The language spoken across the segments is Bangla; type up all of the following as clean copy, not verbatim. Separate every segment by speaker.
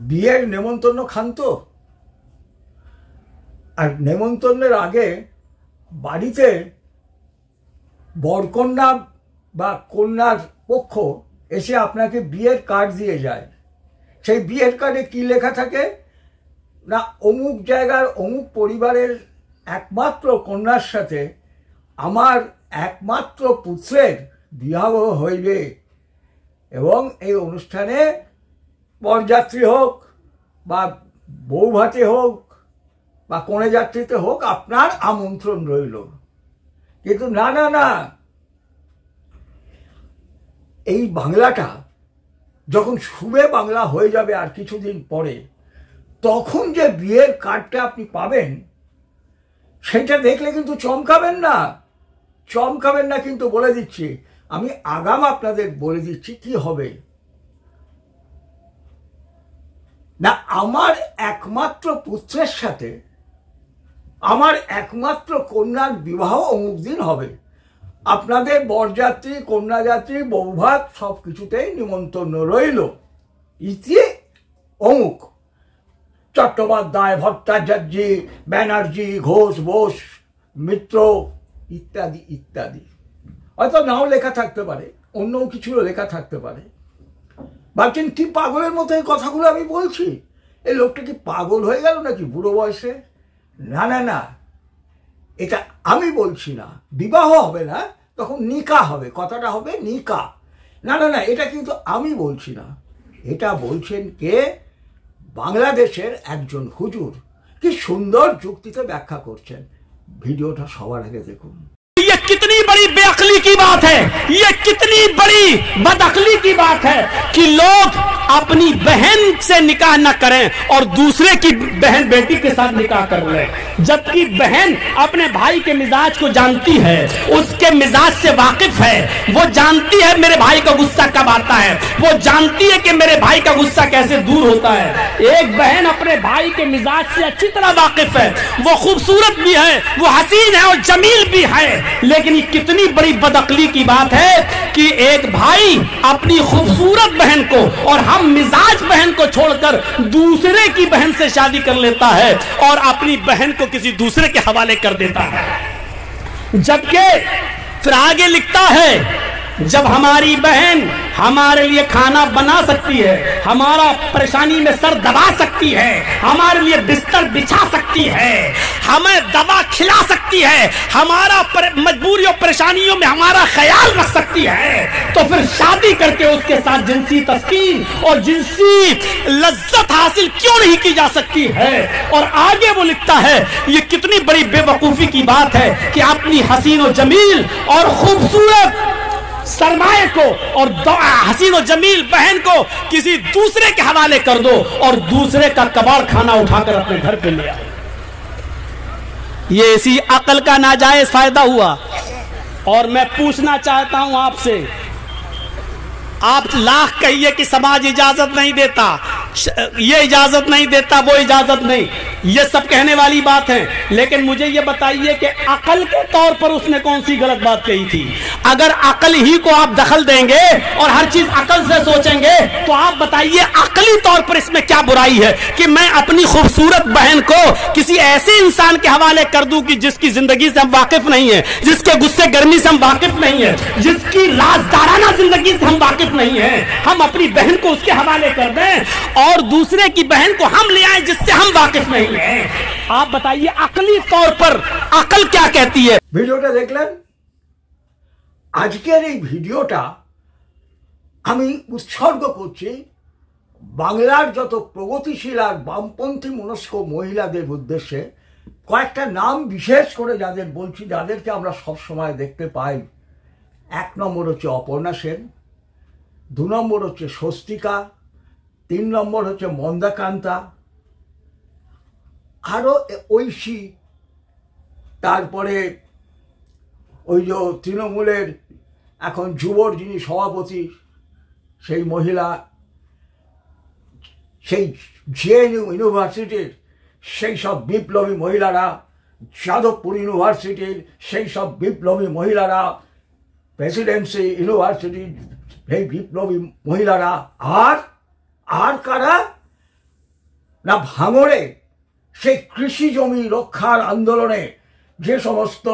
Speaker 1: বিয়ের নেমন্তন্ন খান তো? আর নেমন্তন্নের আগে বাড়িতে বরকন্যা বা কন্যার পক্ষ এসে আপনাকে বিয়ের কার্ড দিয়ে যায়। সেই বিয়ের কার্ডে কি লেখা থাকে না, অমুক জায়গার অমুক পরিবারের একমাত্র কন্যার সাথে আমার একমাত্র পুত্রের বিবাহ হইবে এবং এই অনুষ্ঠানে বরযাত্রী হোক বা বৌভাতে হোক বা কনে যাত্রীতে হোক আপনার আমন্ত্রণ রইল। কিন্তু না না না, এই বাংলাটা যখন শুভে বাংলা হয়ে যাবে আর কিছুদিন পরে, তখন যে বিয়ের কার্ডটা আপনি পাবেন সেটা দেখলে কিন্তু চমকাবেন না, চমকাবেন না। কিন্তু বলে দিচ্ছি, আমি আগাম আপনাদের বলে দিচ্ছি কি হবে না, আমার একমাত্র পুত্রের সাথে আমার একমাত্র কন্যার বিবাহ অমুক দিন হবে। আপনাদের বরযাত্রী, কন্যাযাত্রী, বৌভাত সব কিছুতেই নিমন্ত্রণ রইল। ইতি অমুক চট্টোপাধ্যায়, ভট্টাচার্য, ব্যানার্জি, ঘোষ, বোস, মিত্র ইত্যাদি ইত্যাদি। হয়তো নাও লেখা থাকতে পারে, অন্য কিছুও লেখা থাকতে পারে। ভাবছেন কি পাগলের মতো এই কথাগুলো আমি বলছি, এই লোকটা কি পাগল হয়ে গেল নাকি বুড়ো বয়সে? না না না, এটা আমি বলছি না। বিবাহ হবে না, তখন নিকা হবে, কথাটা হবে নিকা। না না না, এটা কিন্তু আমি বলছি না, এটা বলছেন কে? বাংলাদেশের একজন হুজুর। কি সুন্দর যুক্তিতে ব্যাখ্যা করছেন। ভিডিওটা সবার আগে দেখুন।
Speaker 2: ये कितनी बड़ी बेअक्ली की बात है, ये कितनी बड़ी बदअक्ली की बात है कि लोग अपनी बहन से निकाह न करें और दूसरे की बहन बेटी के साथ निकाह कर लें, जबकि बहन अपने भाई के मिजाज को जानती है, उसके मिजाज से वाकिफ है। वो जानती है मेरे भाई का गुस्सा कब आता है, वो जानती है कि मेरे भाई का गुस्सा कैसे दूर होता है। एक बहन अपने भाई के मिजाज से अच्छी तरह वाकिफ है, वो खूबसूरत भी है, वो हसीन है और जमील भी है। लेकिन ये कितनी बड़ी बदअक्ली की बात है कि एक भाई अपनी खूबसूरत बहन को और हम मिजाज बहन को छोड़कर दूसरे की बहन से शादी कर लेता है और अपनी बहन को किसी दूसरे के हवाले कर देता है। जबकि फिर आगे लिखता है, जब हमारी बहन हमारे लिए खाना बना सकती है, हमारा परेशानी में सर दबा सकती है, हमारे लिए बिस्तर बिछा सकती है, हमें दवा खिला सकती है, हमारा मजबूरियों परेशानियों में हमारा ख्याल रख सकती है, तो फिर शादी करके उसके साथ जिनसी तस्कीन और जिनसी लज्जत हासिल क्यों नहीं की जा सकती है। और आगे वो लिखता है, ये कितनी बड़ी बेवकूफी की बात है कि अपनी हसीन और जमील और खूबसूरत सरमाए को और हसीन और जमील बहन को किसी दूसरे के हवाले कर दो और दूसरे का कबाड़ खाना उठाकर अपने घर पे ले आओ। ये इसी अकल का नाजायज फायदा हुआ। और मैं पूछना चाहता हूं आपसे, आप लाख कहिए कि समाज इजाजत नहीं देता, ये इजाजत नहीं देता, वो इजाजत नहीं, ये सब कहने वाली बात है, लेकिन मुझे ये बताइए कि अकल के तौर पर उसने कौन सी गलत बात कही थी। अगर अकल ही को आप दखल देंगे और हर चीज अकल से सोचेंगे तो आप बताइए अकली तौर पर इसमें क्या बुराई है कि मैं अपनी खूबसूरत बहन को किसी ऐसे इंसान के हवाले कर दूं कि जिसकी जिंदगी से हम वाकिफ नहीं है, जिसके गुस्से गर्मी से हम वाकिफ नहीं है, जिसकी राजदाराना जिंदगी से हम वाकिफ नहीं है, हम अपनी बहन को उसके हवाले कर दें और दूसरे की बहन को हम ले आए जिससे हम वाकिफ नहीं है। आप बताइए अकली तौर पर अकल क्या कहती है।
Speaker 1: ভিডিওটা দেখলেন। আজকের এই ভিডিওটা আমি উৎসর্গ করছি বাংলার যত প্রগতিশীল আর বামপন্থী মনস্ক মহিলাদের উদ্দেশ্যে। কয়েকটা নাম বিশেষ করে যাদের বলছি, যাদেরকে আমরা সব সময় দেখতে পাই। 1 নম্বর হচ্ছে অপর্ণা সেন, 2 নম্বর হচ্ছে স্বস্তিকা, 3 নম্বর হচ্ছে মন্দাকান্তা, আরও ঐশী, তারপরে ওই যে তৃণমূলের এখন যুবর যিনি সভাপতি সেই মহিলা, সেই জেএনইউ ইউনিভার্সিটির সেই সব বিপ্লবী মহিলারা, যাদবপুর ইউনিভার্সিটির সেই সব বিপ্লবী মহিলারা, প্রেসিডেন্সি ইউনিভার্সিটির সেই বিপ্লবী মহিলারা, আর কারা না ভাঙড়ে সেই কৃষি জমি রক্ষার আন্দোলনে যে সমস্ত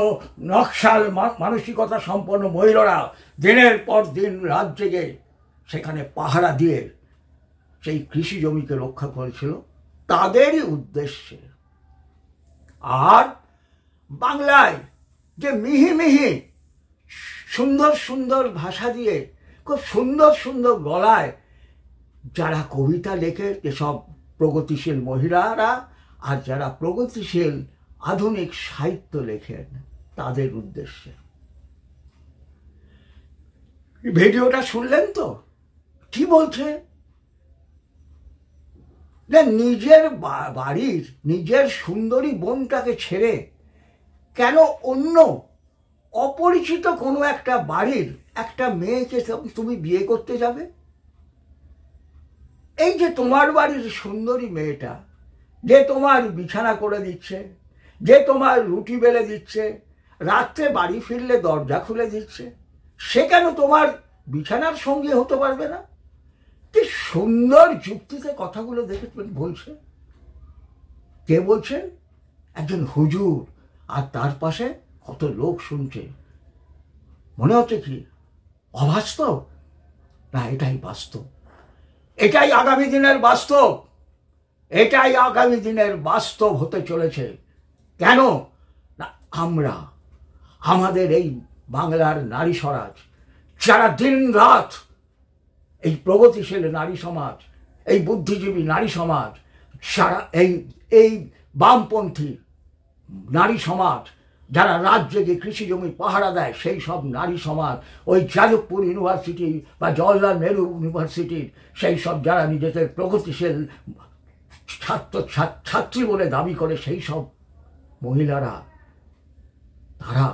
Speaker 1: নকশাল মানসিকতা সম্পন্ন মহিলারা দিনের পর দিন রাত জেগে সেখানে পাহারা দিয়ে সেই কৃষি জমিকে রক্ষা করেছিল, তাদেরই উদ্দেশ্যে। আর বাংলায় যে মিহি মিহি সুন্দর সুন্দর ভাষা দিয়ে খুব সুন্দর সুন্দর গলায় যারা কবিতা লেখে, যেসব প্রগতিশীল মহিলারা আর যারা প্রগতিশীল আধুনিক সাহিত্য লেখেন, তাদের উদ্দেশ্যে। ভিডিওটা শুনলেন তো কি বলছে? যে নিজের বাড়ির নিজের সুন্দরী বোনটাকে ছেড়ে কেন অন্য অপরিচিত কোনো একটা বাড়ির একটা মেয়েকে তুমি বিয়ে করতে যাবে? এই যে তোমার বাড়ির সুন্দরী মেয়েটা, যে তোমার বিছানা করে দিচ্ছে, যে তোমার রুটি বেলে দিচ্ছে, রাত্রে বাড়ি ফিরলে দরজা খুলে দিচ্ছে, সে কেন তোমার বিছানার সঙ্গে হতে পারবে না? কি সুন্দর যুক্তিতে কথাগুলো দেখে বলছে। কে বলছেন? একজন হুজুর, আর তার পাশে কত লোক শুনছে। মনে হচ্ছে কি অবাস্তব? না, এটাই বাস্তব, এটাই আগামী দিনের বাস্তব, এটাই আগামী দিনের বাস্তব হতে চলেছে। কেন না, আমরা আমাদের এই বাংলার নারী স্বরাজ, যারা দিন রাত এই প্রগতিশীল নারী সমাজ, এই বুদ্ধিজীবী নারী সমাজ, যারা এই বামপন্থী নারী সমাজ, যারা রাত জেগে কৃষি জমি পাহারা দেয়, সেই সব নারী সমাজ, ওই যাদবপুর ইউনিভার্সিটি বা জওহরলাল নেহরু ইউনিভার্সিটির সেই সব যারা নিজেদের প্রগতিশীল ছাত্রী বলে দাবি করে, সেই সব মহিলারা, তারা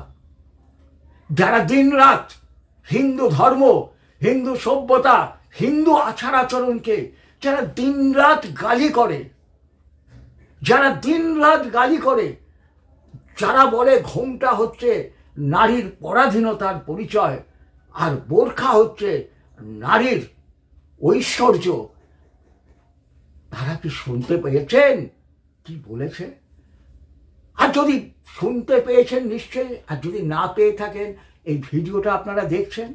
Speaker 1: যারা দিন রাত হিন্দু ধর্ম, হিন্দু সভ্যতা, হিন্দু আচার আচরণকে যারা দিন রাত গালি করে, যারা দিন রাত গালি করে, যারা বলে ঘোমটা হচ্ছে নারীর পরাধীনতার পরিচয় আর বোরখা হচ্ছে নারীর ঐশ্বর্য, তারা কি শুনতে পেয়েছেন কি বলেছে? আর যদি শুনতে পেয়েছেন নিশ্চয়ই, আর যদি না পেয়ে থাকেন এই ভিডিওটা আপনারা দেখছেন,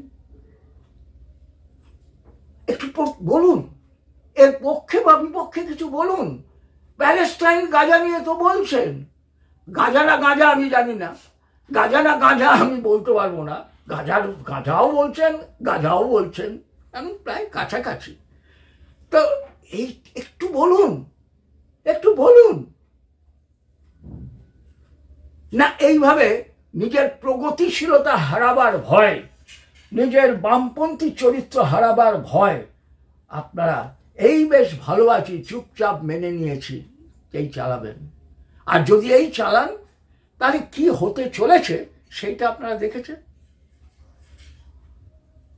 Speaker 1: একটু বলুন, এর পক্ষে বা বিপক্ষে কিছু বলুন। প্যালেস্টাইন গাজা নিয়ে তো বলছেন, গাজা না গাজা আমি জানি না, গাজা না গাজা আমি বলতে পারবো না, গাজাও বলছেন, গাজাও বলছেন, আমি প্রায় কাছাকাছি। তো এই একটু বলুন, একটু বলুন না। এইভাবে নিজের প্রগতিশীলতা হারাবার ভয়, নিজের বামপন্থী চরিত্র হারাবার ভয়, আপনারা এই বেশ ভালো আছি, চুপচাপ মেনে নিয়েছি, এই চালাবেন। আর যদি এই চালান, তাহলে কি হতে চলেছে সেইটা আপনারা দেখেছেন।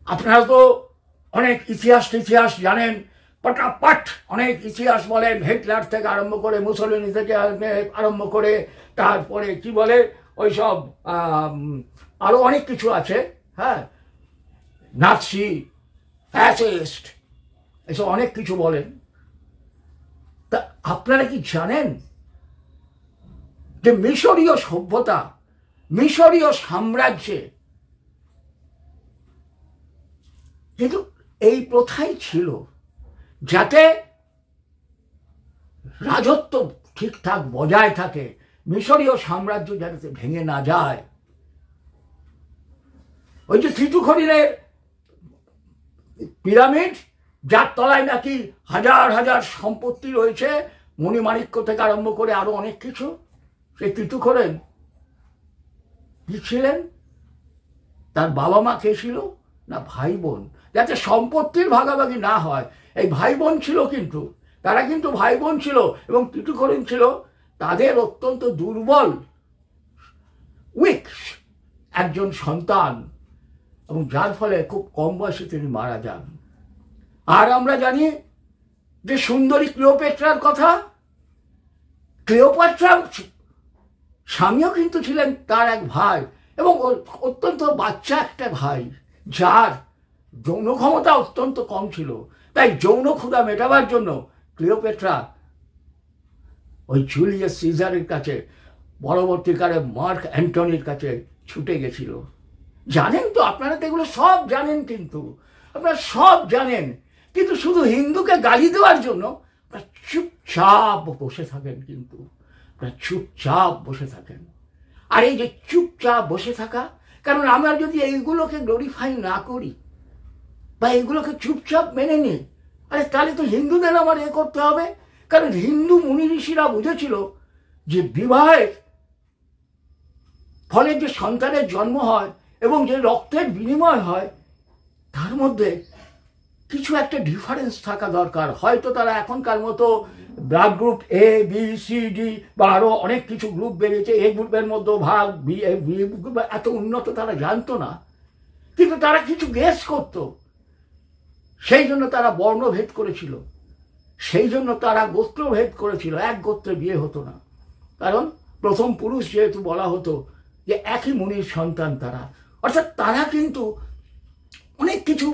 Speaker 1: আপনারা তো অনেক ইতিহাস জানেন, পটাপট অনেক ইতিহাস বলেন, হিটলার থেকে আরম্ভ করে, মুসলিনি থেকে আরম্ভ করে, তারপরে কি বলে ওই সব আরো অনেক কিছু আছে, হ্যাঁ, নাৎসি, ফ্যাসিস্ট, এসব অনেক কিছু বলেন। তা আপনারা কি জানেন যে মিশরীয় সভ্যতা, মিশরীয় সাম্রাজ্যে কিন্তু এই প্রথাই ছিল, যাতে রাজত্ব ঠিকঠাক বজায় থাকে, মিশরীয় সাম্রাজ্য যাতে ভেঙে না যায়। ওই যে থিতু-খরিনের পিরামিড, যার তলায় নাকি হাজার হাজার সম্পত্তি রয়েছে, মণিমাণিক্য থেকে আরম্ভ করে আরো অনেক কিছু, সেই থিতু-খরিন কি ছিলেন? তার বাবা মা কে ছিল? না ভাই বোন, যাতে সম্পত্তির ভাগাভাগি না হয়, এই ভাই বোন ছিল, কিন্তু তারা কিন্তু ভাই বোন ছিল, এবং থিতু-খরিন ছিল তাদের অত্যন্ত দুর্বল উইক একজন সন্তান, এবং যার ফলে খুব কম বয়সে তিনি মারা যান। আর আমরা জানি যে সুন্দরী ক্লিওপেট্রার কথা, ক্লিওপেট্রার স্বামীও কিন্তু ছিলেন তার এক ভাই, এবং অত্যন্ত বাচ্চা একটা ভাই, যার যৌন ক্ষমতা অত্যন্ত কম ছিল। তাই যৌন ক্ষুধা মেটাবার জন্য ক্লিওপেট্রা ওই জুলিয়াস সিজারের কাছে, পরবর্তীকালে মার্ক অ্যান্টনির কাছে ছুটে গেছিল। জানেন তো আপনারা, তো এগুলো সব জানেন, কিন্তু আপনারা সব জানেন, কিন্তু শুধু হিন্দুকে গালি দেওয়ার জন্য আপনারা চুপচাপ বসে থাকেন, কিন্তু আপনারা চুপচাপ বসে থাকেন। আর এই যে চুপচাপ বসে থাকা, কারণ আমরা যদি এইগুলোকে গ্লোরিফাই না করি বা এইগুলোকে চুপচাপ মেনে নিই, আরে তাহলে তো হিন্দুদের আমার করতে হবে। কারণ হিন্দু মুনি ঋষিরা বুঝেছিল যে বিবাহের ফলে যে সন্তানের জন্ম হয় এবং যে রক্তের বিনিময় হয়, তার মধ্যে কিছু একটা ডিফারেন্স থাকা দরকার। হয়তো তারা এখনকার মতো blood group A B C D বা আরো অনেক কিছু গ্রুপ বেরিয়েছে, A গ্রুপের মধ্যে ভাগ, বি গ্রুপ এত উন্নত তারা জানতো না, কিন্তু তারা কিছু গেস করত। সেই জন্য তারা বর্ণভেদ করেছিল, সেই জন্য তারা গোত্রভেদ করেছিল। এক গোত্রে বিয়ে হতো না, কারণ প্রথম পুরুষ যেহেতু বলা হতো যে একই মুনির সন্তান তারা, অর্থাৎ তারা কিন্তু অনেক কিছু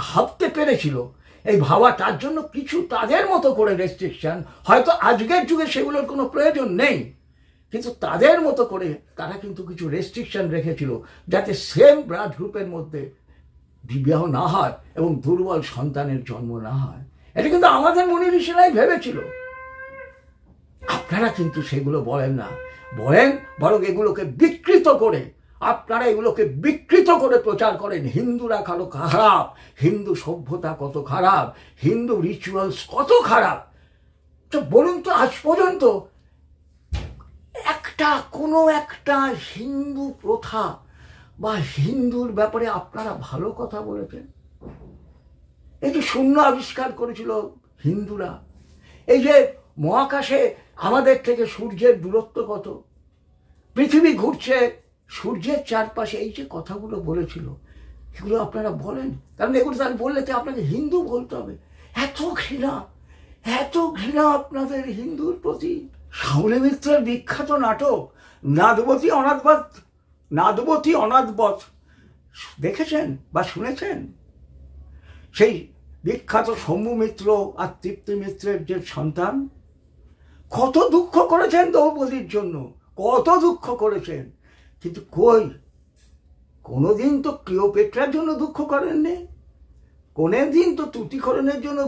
Speaker 1: ভাবতে পেরেছিল। এই ভাবা, তার জন্য কিছু তাদের মতো করে রেস্ট্রিকশন, হয়তো আজকের যুগে সেগুলোর কোনো প্রয়োজন নেই, কিন্তু তাদের মতো করে তারা কিন্তু কিছু রেস্ট্রিকশন রেখেছিল, যাতে সেম ব্লাড গ্রুপের মধ্যে বিবাহ না হয় এবং দুর্বল সন্তানের জন্ম না হয়। এটা কিন্তু আমাদের মুনি ঋষিরাই ভেবেছিল। আপনারা কিন্তু সেগুলো বলেন না, বলেন বরং এগুলোকে বিকৃত করে, আপনারা এগুলোকে বিকৃত করে প্রচার করেন। হিন্দুরা কারো খারাপ, হিন্দু সভ্যতা কত খারাপ, হিন্দু রিচুয়ালস কত খারাপ। তো বলুন তো, আজ পর্যন্ত কোনো একটা হিন্দু প্রথা বা হিন্দুর ব্যাপারে আপনারা ভালো কথা বলেছেন? এই যে শূন্য আবিষ্কার করেছিল হিন্দুরা, এই যে মহাকাশে আমাদের থেকে সূর্যের দূরত্ব কত, পৃথিবী ঘুরছে সূর্যের চারপাশে, এই যে কথাগুলো বলেছিল, এগুলো আপনারা বলেন। কারণ এগুলো তার বললে তো আপনাকে হিন্দু বলতে হবে। এত ঘৃণা, এত ঘৃণা আপনাদের হিন্দুর প্রতি। শাওলি মিত্রের বিখ্যাত নাটক নাদবতী অনাথবধ দেখেছেন বা শুনেছেন? সেই বিখ্যাত শম্ভু মিত্র আর তৃপ্তি মিত্রের যে সন্তান, কত দুঃখ করেছেন দ্রৌপদীর জন্য, কত দুঃখ করেছেন, কিন্তু কই কোনোদিন তো ক্লিওপেট্রার জন্য দুঃখ করেননি, কোনোদিন তো তুতিকরণের জন্য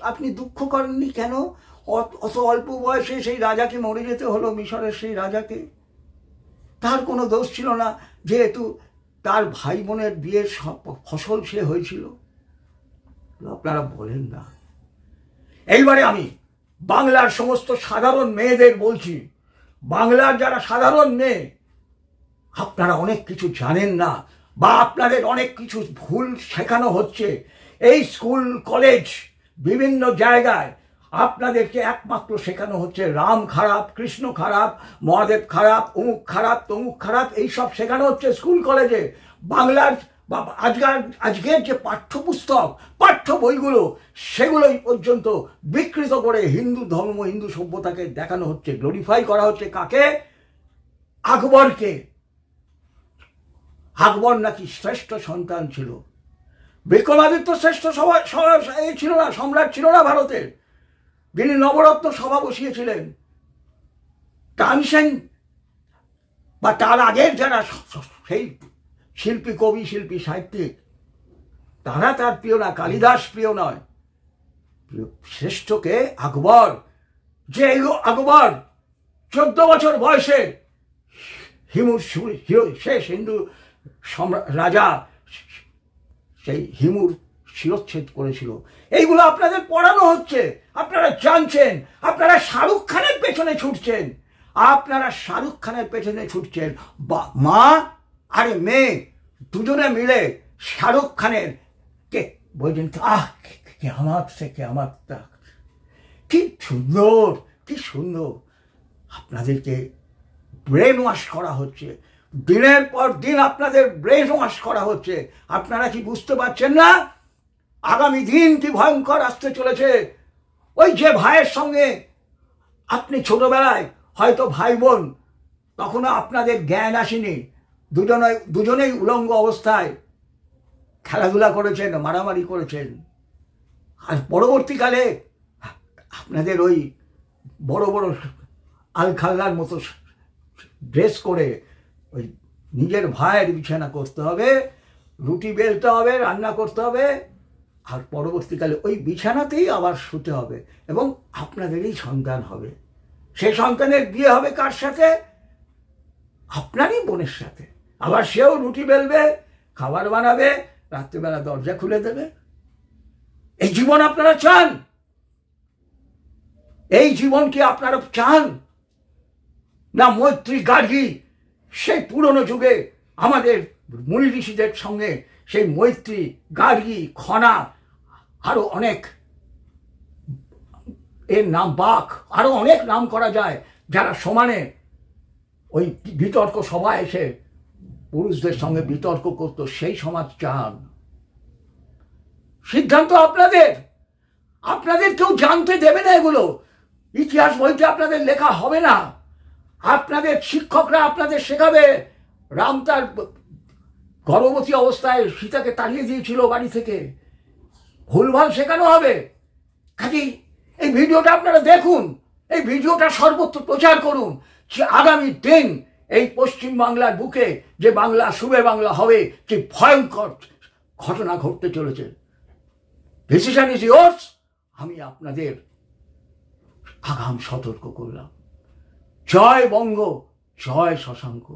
Speaker 1: আপনি দুঃখ করেননি। কেন? অত অল্প বয়সে সেই রাজাকে মরে যেতে হলো, মিশরের সেই রাজাকে। তার কোনো দোষ ছিল না, যেহেতু তার ভাই বোনের বিয়ের ফসল সে হয়েছিল। আপনারা বলেন না। এইবারে আমি বাংলার সমস্ত সাধারণ মেয়েদের বলছি, বাংলার যারা সাধারণ মেয়ে, আপনারা অনেক কিছু জানেন না বা আপনাদের অনেক কিছু ভুল শেখানো হচ্ছে। এই স্কুল কলেজ বিভিন্ন জায়গায় আপনাদেরকে একমাত্র শেখানো হচ্ছে রাম খারাপ, কৃষ্ণ খারাপ, মহাদেব খারাপ, অমুক খারাপ, তমুক খারাপ, এইসব শেখানো হচ্ছে স্কুল কলেজে। বাংলার বা আজকের যে পাঠ্যপুস্তক, পাঠ্য বইগুলো, সেগুলোই পর্যন্ত বিকৃত করে হিন্দু ধর্ম, হিন্দু সভ্যতাকে দেখানো হচ্ছে, গ্লোরিফাই করা হচ্ছে। কাকে? আকবরকে। আকবর নাকি শ্রেষ্ঠ সন্তান ছিল। বিক্রমাদিত্য শ্রেষ্ঠ ছিল না, সম্রাট ছিল না ভারতের। যিনি নবরত্ন সভা বসিয়েছিলেন, তানসেন বা তার আগের যারা সেই শিল্পী, কবি, শিল্পী, সাহিত্যিক, তারা তার প্রিয় না। কালিদাস প্রিয় নয়, শ্রেষ্ঠকে আকবর। যে আকবর 14 বছর বয়সে শেষ হিন্দু রাজা সেই হিমুর শিরচ্ছেদ করেছিল। এইগুলো আপনাদের পড়ানো হচ্ছে, আপনারা জানছেন। আপনারা শাহরুখ খানের পেছনে ছুটছেন, আপনারা শাহরুখ খানের পেছনে ছুটছেন। মা আর মেয়ে দুজনে মিলে শাহরুখ খানের কে বলছেন, কে আমার তাক, কি সুন্দর, কি সুন্দর। আপনাদেরকে ব্রেন ওয়াশ করা হচ্ছে, দিনের পর দিন আপনাদের ব্রেন ওয়াশ করা হচ্ছে। আপনারা কি বুঝতে পারছেন না আগামী দিন কি ভয়ঙ্কর আসতে চলেছে? ওই যে ভাইয়ের সঙ্গে আপনি ছোটবেলায় হয়তো ভাই বোন, তখনও আপনাদের জ্ঞান আসেনি, দুজনেই উলঙ্গ অবস্থায় খেলাধুলা করেছেন, মারামারি করেছেন, আর পরবর্তীকালে আপনাদের ওই বড় বড় আলখাল্লার মতো ড্রেস করে ওই নিজের ভাইয়ের বিছানা করতে হবে, রুটি বেলতে হবে, রান্না করতে হবে, আর পরবর্তীকালে ওই বিছানাতেই আবার শুতে হবে, এবং আপনাদেরই সন্তান হবে। সেই সন্তানের বিয়ে হবে কার সাথে? আপনারই বোনের সাথে। আবার সেও রুটি বেলবে, খাবার বানাবে, রাত্রিবেলা দরজা খুলে দেবে। এই জীবন আপনারা চান? এই জীবন কি আপনারা চান? না মৈত্রী গার্গী সেই পুরনো যুগে আমাদের মুনি ঋষিদের সঙ্গে সেই মৈত্রী, গার্গী, খনা, আরো অনেক এর নাম, বাক, আরো অনেক নাম করা যায়, যারা সমানে ওই বিতর্ক সভায় এসে পুরুষদের সঙ্গে বিতর্ক করত, সেই সমাজ চান? সিদ্ধান্ত আপনাদের। আপনাদের কেউ জানতে দেবে না এগুলো। ইতিহাস বইতে আপনাদের লেখা হবে না। আপনাদের শিক্ষকরা আপনাদের শেখাবে রাম তার গর্ভবতী অবস্থায় সীতাকে তাড়িয়ে দিয়েছিল বাড়ি থেকে, ভুলভাল শেখানো হবে। কাজেই এই ভিডিওটা আপনারা দেখুন, এই ভিডিওটা সর্বত্র প্রচার করুন, যে আগামী দিন এই পশ্চিম বাংলার বুকে যে বাংলা শুভে বাংলা হবে, যে ভয়ঙ্কর ঘটনা ঘটতে চলেছে। Decision is yours. আমি আপনাদের আগাম সতর্ক করলাম। জয় বঙ্গ, জয় শশাঙ্ক।